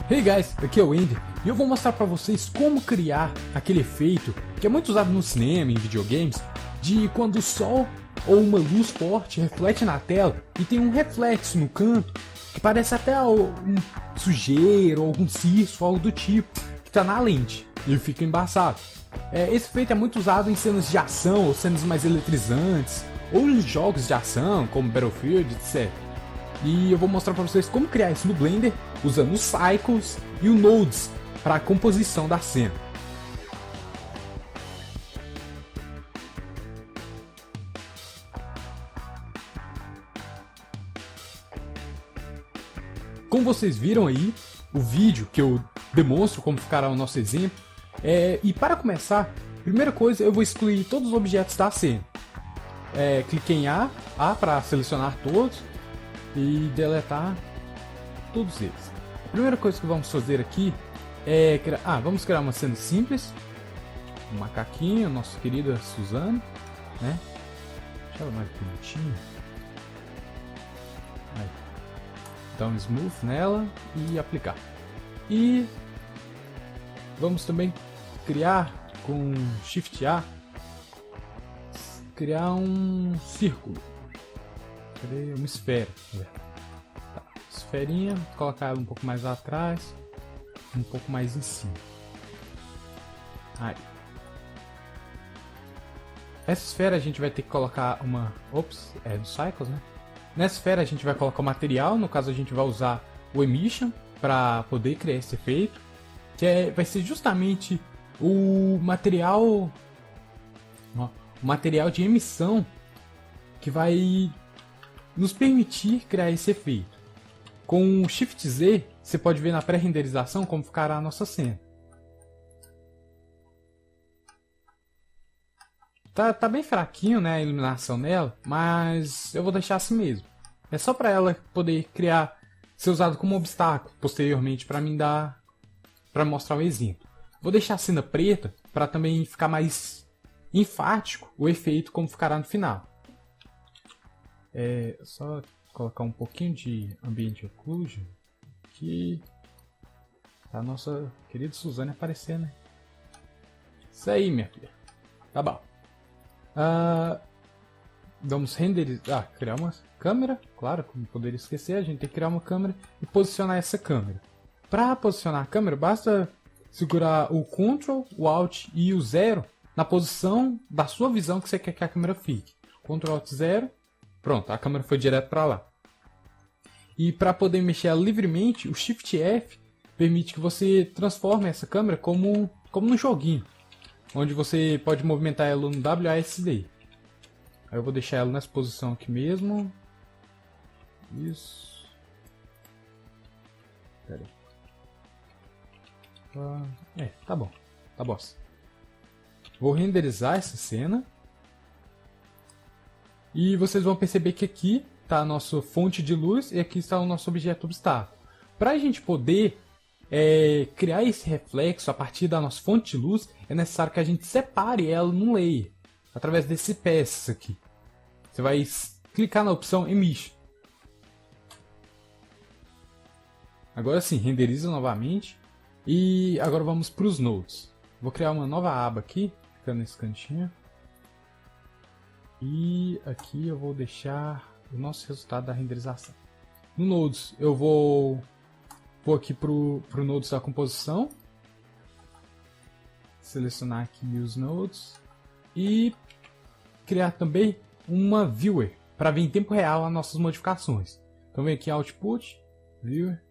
Hey guys, aqui é o Ender e eu vou mostrar para vocês como criar aquele efeito que é muito usado no cinema, em videogames, de quando o sol ou uma luz forte reflete na tela e tem um reflexo no canto que parece até um sujeira ou algum cisco, algo do tipo, que está na lente e fica embaçado. Esse efeito é muito usado em cenas de ação ou cenas mais eletrizantes ou em jogos de ação como Battlefield, etc. E eu vou mostrar para vocês como criar isso no Blender usando os Cycles e o Nodes para a composição da cena. Como vocês viram aí, o vídeo que eu demonstro como ficará o nosso exemplo, e para começar, primeira coisa eu vou excluir todos os objetos da cena. Cliquei em A para selecionar todos e deletar todos eles. A primeira coisa que vamos fazer aqui é vamos criar uma cena simples. Um macaquinho, nossa querida Suzane, né? Deixa ela mais bonitinha. Aí. Dar um smooth nela e aplicar. E vamos também criar com Shift A, criar um círculo. Cadê? Uma esfera. Tá. Esferinha, colocar ela um pouco mais atrás, um pouco mais em cima. Aí. Essa esfera a gente vai ter que colocar uma... Ops, é do Cycles, né? Nessa esfera a gente vai colocar o material, no caso a gente vai usar o Emission para poder criar esse efeito, que vai ser justamente o material de emissão que vai nos permitir criar esse efeito. Com o Shift Z, você pode ver na pré-renderização como ficará a nossa cena. Tá bem fraquinho, né, a iluminação nela, mas eu vou deixar assim mesmo. É só para ela poder ser usado como obstáculo posteriormente para mostrar o exemplo. Vou deixar a cena preta para também ficar mais enfático o efeito como ficará no final. Só colocar um pouquinho de Ambient Occlusion aqui para a nossa querida Suzane aparecer, né? Isso aí, minha filha. Tá bom. Vamos renderizar, criar uma câmera, claro, como poderia esquecer, a gente tem que criar uma câmera e posicionar essa câmera. Para posicionar a câmera, basta segurar o Ctrl, o Alt e o 0 na posição da sua visão que você quer que a câmera fique. Ctrl, Alt, 0, pronto, a câmera foi direto para lá. E para poder mexer ela livremente, o Shift F permite que você transforme essa câmera como num joguinho, onde você pode movimentar ela no WASD. Aí eu vou deixar ela nessa posição aqui mesmo. Isso. Pera aí. Tá bom. Tá bom. Vou renderizar essa cena. E vocês vão perceber que aqui está a nossa fonte de luz e aqui está o nosso objeto obstáculo. Para a gente poder criar esse reflexo a partir da nossa fonte de luz, é necessário que a gente separe ela num layer, através desse peças aqui. Você vai clicar na opção Emission. Agora sim, renderiza novamente. E agora vamos para os Nodes. Vou criar uma nova aba aqui, ficando nesse cantinho. E aqui eu vou deixar o nosso resultado da renderização. No Nodes eu vou aqui para o Nodes da composição. Selecionar aqui os Nodes. E criar também uma Viewer para ver em tempo real as nossas modificações. Então vem aqui Output, Viewer.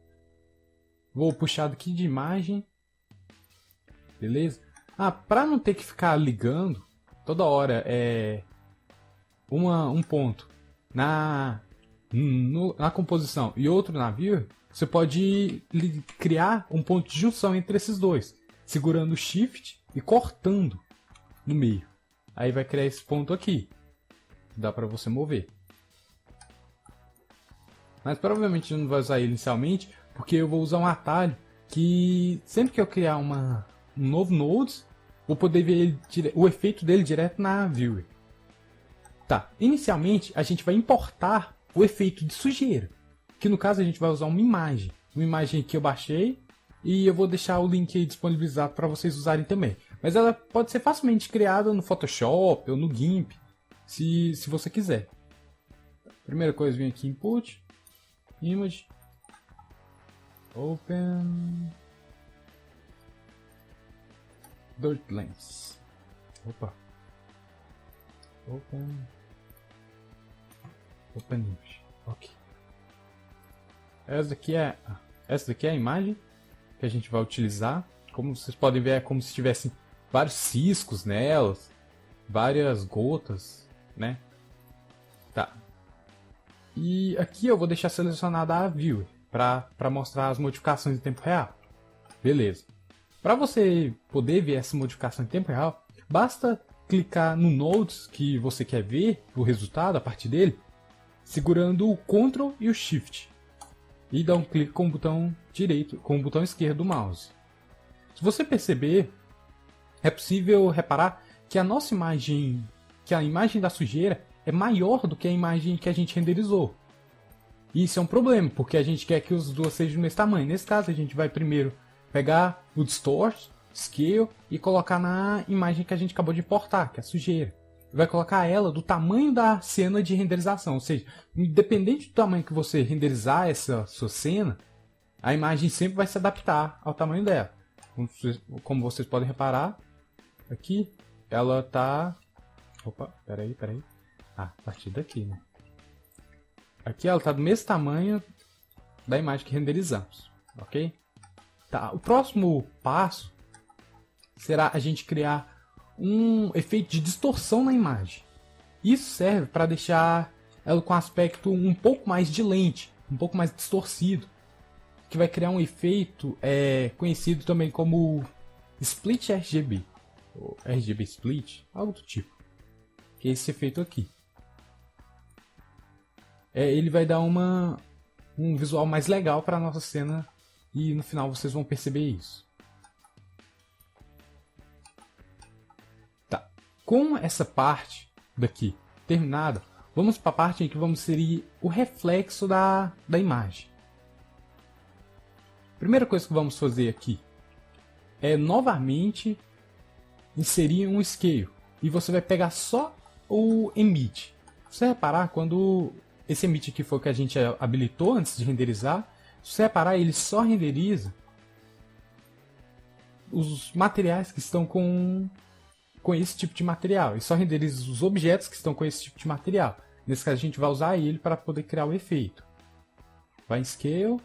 Vou puxar aqui de imagem. Beleza? Para não ter que ficar ligando toda hora um ponto na composição e outro na Viewer, você pode criar um ponto de junção entre esses dois, segurando o Shift e cortando no meio. Aí vai criar esse ponto aqui. Dá para você mover. Mas provavelmente eu não vou usar ele inicialmente, porque eu vou usar um atalho que sempre que eu criar um novo Nodes, vou poder ver o efeito dele direto na Viewer. Tá, inicialmente a gente vai importar o efeito de sujeira, que no caso a gente vai usar uma imagem que eu baixei E eu vou deixar o link aí disponibilizado para vocês usarem também. Mas ela pode ser facilmente criada no Photoshop ou no GIMP, se você quiser. Primeira coisa, vem aqui Input, Image, Open, Dirt Lens. Opa. Open Image. Ok. Essa daqui é a imagem que a gente vai utilizar. Como vocês podem ver, é como se tivessem vários ciscos nelas, várias gotas, né? Tá. E aqui eu vou deixar selecionada a View para mostrar as modificações em tempo real. Beleza. Para você poder ver essa modificação em tempo real, basta clicar no Nodes que você quer ver o resultado a partir dele, segurando o Ctrl e o Shift. E dar um clique com o botão direito, com o botão esquerdo do mouse. Se você perceber, é possível reparar que a nossa imagem, que a imagem da sujeira é maior do que a imagem que a gente renderizou. E isso é um problema, porque a gente quer que as duas sejam do mesmo tamanho. Nesse caso, a gente vai primeiro pegar o Distort, Scale e colocar na imagem que a gente acabou de importar, que é a sujeira. Vai colocar ela do tamanho da cena de renderização, ou seja, independente do tamanho que você renderizar essa sua cena, a imagem sempre vai se adaptar ao tamanho dela. Como vocês podem reparar, aqui ela tá... Opa, peraí. A partir daqui, né? Aqui ela tá do mesmo tamanho da imagem que renderizamos, ok? Tá, o próximo passo será a gente criar um efeito de distorção na imagem. Isso serve para deixar ela com aspecto um pouco mais de lente, um pouco mais distorcido, que vai criar um efeito conhecido também como Split RGB, ou RGB Split, algo do tipo, que é esse efeito aqui. Ele vai dar um visual mais legal para a nossa cena e no final vocês vão perceber isso. Com essa parte daqui terminada, vamos para a parte em que vamos inserir o reflexo da imagem. Primeira coisa que vamos fazer aqui é novamente inserir um Scale. E você vai pegar só o Emit. Se você reparar, quando esse Emit aqui foi o que a gente habilitou antes de renderizar, se você reparar, ele só renderiza os materiais que estão com esse tipo de material. E só renderiza os objetos que estão com esse tipo de material. Nesse caso a gente vai usar ele para poder criar o efeito. Vai em Scale.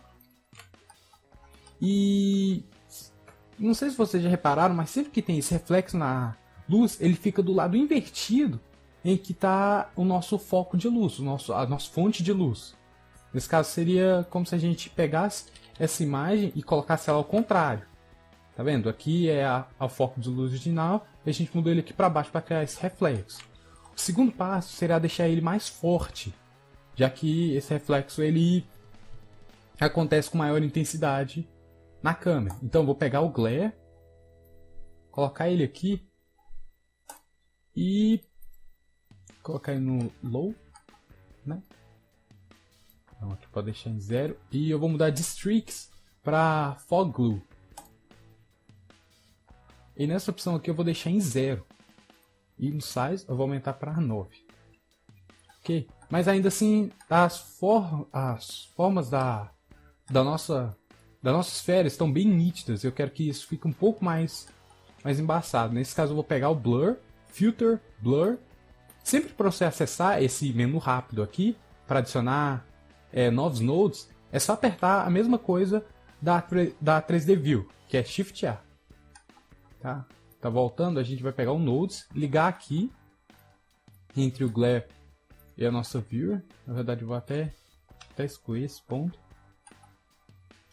E não sei se vocês já repararam, mas sempre que tem esse reflexo na luz, ele fica do lado invertido em que está o nosso foco de luz, a nossa fonte de luz. Nesse caso seria como se a gente pegasse essa imagem e colocasse ela ao contrário. Tá vendo? Aqui é o foco de luz original e a gente mudou ele aqui para baixo para criar esse reflexo. O segundo passo será deixar ele mais forte, já que esse reflexo ele acontece com maior intensidade na câmera. Então eu vou pegar o Glare, colocar ele aqui e colocar ele no Low, né? Então aqui pode deixar em 0 e eu vou mudar de Streaks para Fog Glue. E nessa opção aqui eu vou deixar em 0. E no Size eu vou aumentar para 9. Ok? Mas ainda assim, as formas da nossa esfera estão bem nítidas. Eu quero que isso fique um pouco mais embaçado. Nesse caso eu vou pegar o Blur, Filter, Blur. Sempre para você acessar esse menu rápido aqui, para adicionar novos nodes, é só apertar a mesma coisa da 3D View, que é Shift A. Tá voltando, a gente vai pegar o Nodes, ligar aqui entre o Glare e a nossa Viewer. Na verdade eu vou até excluir esse ponto.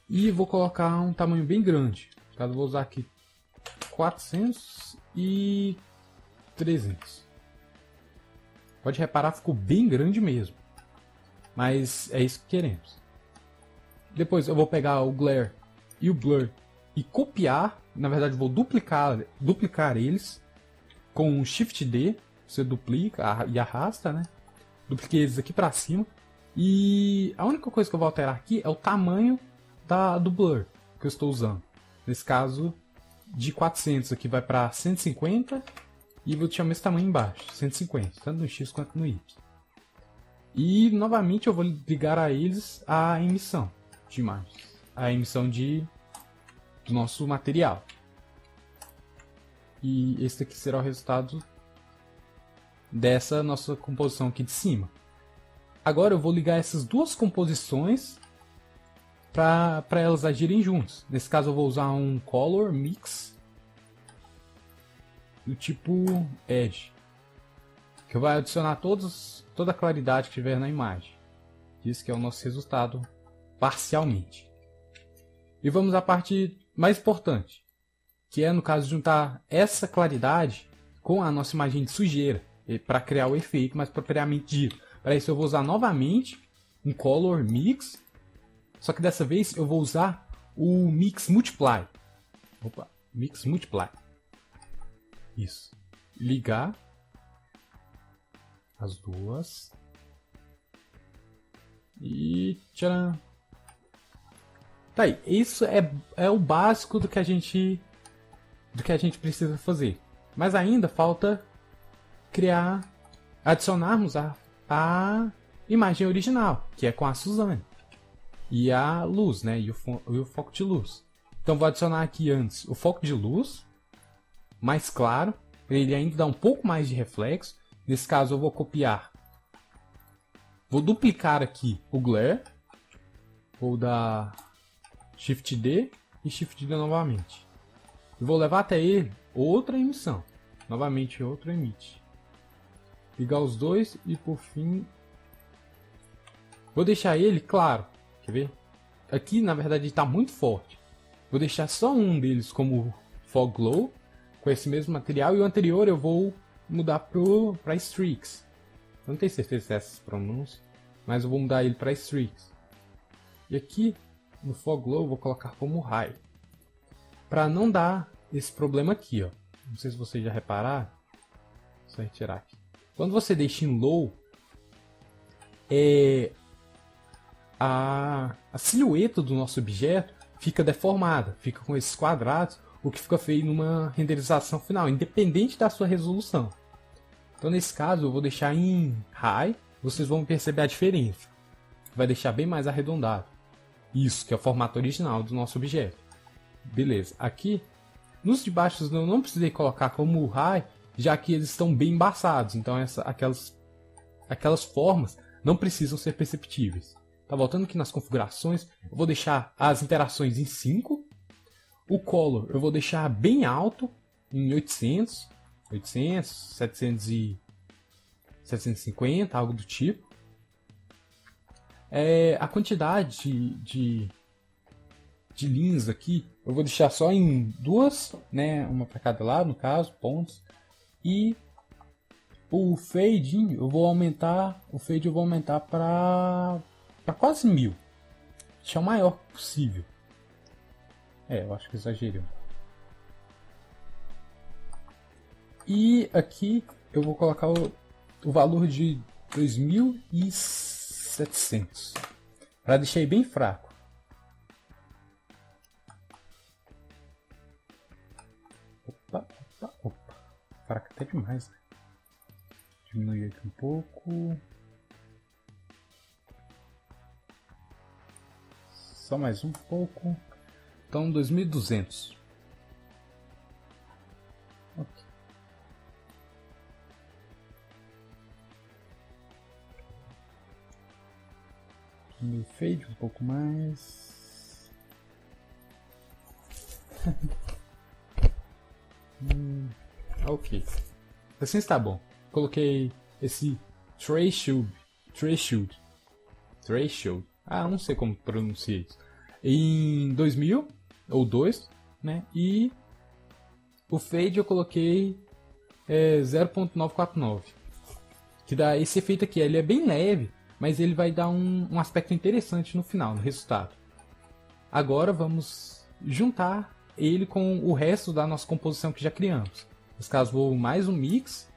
E vou colocar um tamanho bem grande. Eu vou usar aqui 400 e 300. Pode reparar, ficou bem grande mesmo. Mas é isso que queremos. Depois eu vou pegar o Glare e o Blur e copiar. Na verdade eu vou duplicar eles com Shift D. Você duplica e arrasta, né? Dupliquei eles aqui para cima. E a única coisa que eu vou alterar aqui é o tamanho do Blur que eu estou usando. Nesse caso, de 400 aqui vai para 150 e vou deixar o mesmo tamanho embaixo, 150, tanto no X quanto no Y. E novamente eu vou ligar a eles a emissão de imagens, a emissão do nosso material. E esse aqui será o resultado dessa nossa composição aqui de cima. Agora eu vou ligar essas duas composições para elas agirem juntos. Nesse caso eu vou usar um Color Mix do tipo Edge, que vai adicionar toda a claridade que tiver na imagem. Isso que é o nosso resultado parcialmente. E vamos à parte mais importante, que é no caso juntar essa claridade com a nossa imagem de sujeira, para criar o efeito mais propriamente dito. Para isso eu vou usar novamente um Color Mix, só que dessa vez eu vou usar o Mix Multiply. Opa, Mix Multiply. Isso. Ligar as duas. E tcharam! Tá aí, isso é o básico do que a gente precisa fazer. Mas ainda falta adicionarmos a imagem original, que é com a Suzane. E a luz, né? E o foco de luz. Então vou adicionar aqui antes o foco de luz, mais claro, para ele ainda dar um pouco mais de reflexo. Nesse caso eu vou copiar. Vou duplicar aqui o glare. Vou dar Shift D e Shift D novamente. E vou levar até ele outra emissão. Novamente outro emite. Ligar os dois e por fim vou deixar ele claro. Quer ver? Aqui na verdade está muito forte. Vou deixar só um deles como Fog Glow com esse mesmo material e o anterior eu vou mudar para Streaks. Eu não tenho certeza dessas pronúncias, mas eu vou mudar ele para Streaks. E aqui no Fog Glow eu vou colocar como High, para não dar esse problema aqui, ó. Não sei se vocês já repararam. Só retirar aqui. Quando você deixa em Low, a silhueta do nosso objeto fica deformada, fica com esses quadrados, o que fica feio numa renderização final, independente da sua resolução. Então nesse caso eu vou deixar em High, vocês vão perceber a diferença. Vai deixar bem mais arredondado. Isso, que é o formato original do nosso objeto. Beleza, aqui nos de baixo eu não precisei colocar como High, já que eles estão bem embaçados, então aquelas formas não precisam ser perceptíveis. Tá, voltando aqui nas configurações, eu vou deixar as interações em 5. O Color eu vou deixar bem alto, em 800, 700 e 750, algo do tipo. A quantidade de linhas aqui, eu vou deixar só em duas, né, uma para cada lado, no caso, pontos. E o fade eu vou aumentar para quase 1000. Deixar o maior possível. Eu acho que exagerei. E aqui eu vou colocar o valor de 2700 para deixar ele bem fraco. Opa. Fraco até demais, né? Diminuir aqui um pouco. Só mais um pouco. Então 2200. Ok. Diminuir o fade um pouco mais. Ok. Assim está bom. Coloquei esse threshold. Não sei como pronunciar isso. Em 2000 ou 2, né? E o fade eu coloquei 0.949, que dá esse efeito aqui. Ele é bem leve, mas ele vai dar um aspecto interessante no final, no resultado. Agora vamos juntar ele com o resto da nossa composição que já criamos. Nesse caso vou mais um mix,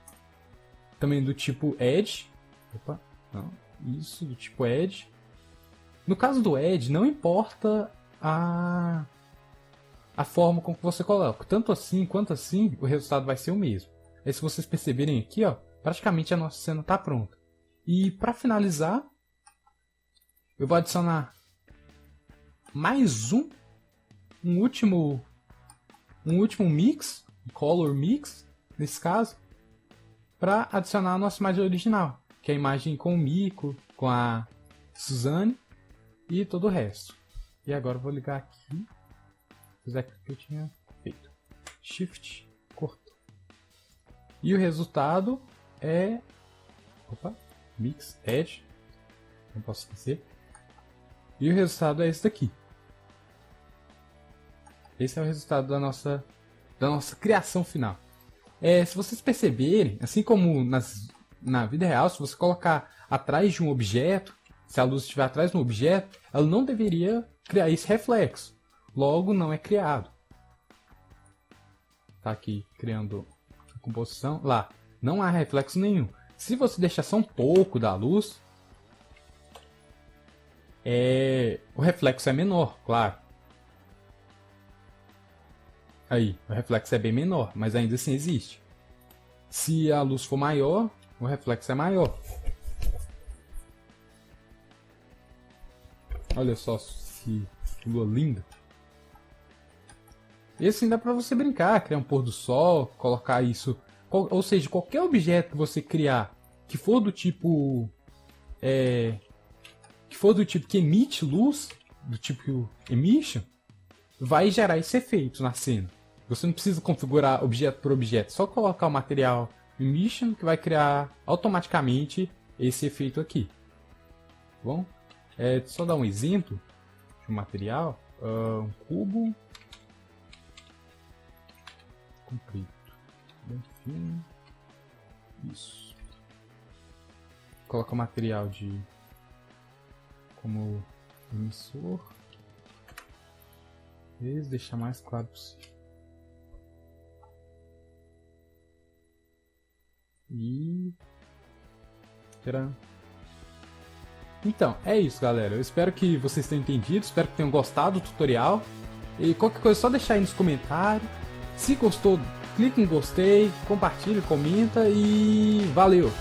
também do tipo Edge. Opa, não, isso, do tipo Edge. No caso do Edge, não importa a a forma com que você coloca. Tanto assim quanto assim, o resultado vai ser o mesmo. Aí se vocês perceberem aqui, ó, praticamente a nossa cena está pronta. E para finalizar, eu vou adicionar mais um último mix, color mix, nesse caso, para adicionar a nossa imagem original, que é a imagem com o Mico, com a Suzanne e todo o resto. E agora eu vou ligar aqui, fazer aquilo que eu tinha feito. Shift, cortou. E o resultado é... Opa, Mix, Edge, não posso esquecer. E o resultado é esse daqui. Esse é o resultado da nossa criação final. Se vocês perceberem, assim como na vida real, se você colocar atrás de um objeto, se a luz estiver atrás de um objeto, ela não deveria criar esse reflexo. Logo, não é criado. Tá aqui criando a composição. Lá, não há reflexo nenhum. Se você deixar só um pouco da luz, o reflexo é menor, claro. Aí, o reflexo é bem menor, mas ainda assim existe. Se a luz for maior, o reflexo é maior. Olha só que lua linda. E assim dá pra você brincar, criar um pôr do sol, colocar isso... Ou seja, qualquer objeto que você criar que for do tipo... que emite luz, do tipo emission, vai gerar esse efeito na cena. Você não precisa configurar objeto por objeto, só colocar o material emission que vai criar automaticamente esse efeito aqui. Bom, só dar um exemplo de um material, um cubo comprido, bem fino, isso. Coloca o material como emissor, deixar mais claro possível. E... Então, é isso, galera. Eu espero que vocês tenham entendido, espero que tenham gostado do tutorial. E qualquer coisa, é só deixar aí nos comentários. Se gostou, clique em gostei, compartilha, comenta e valeu!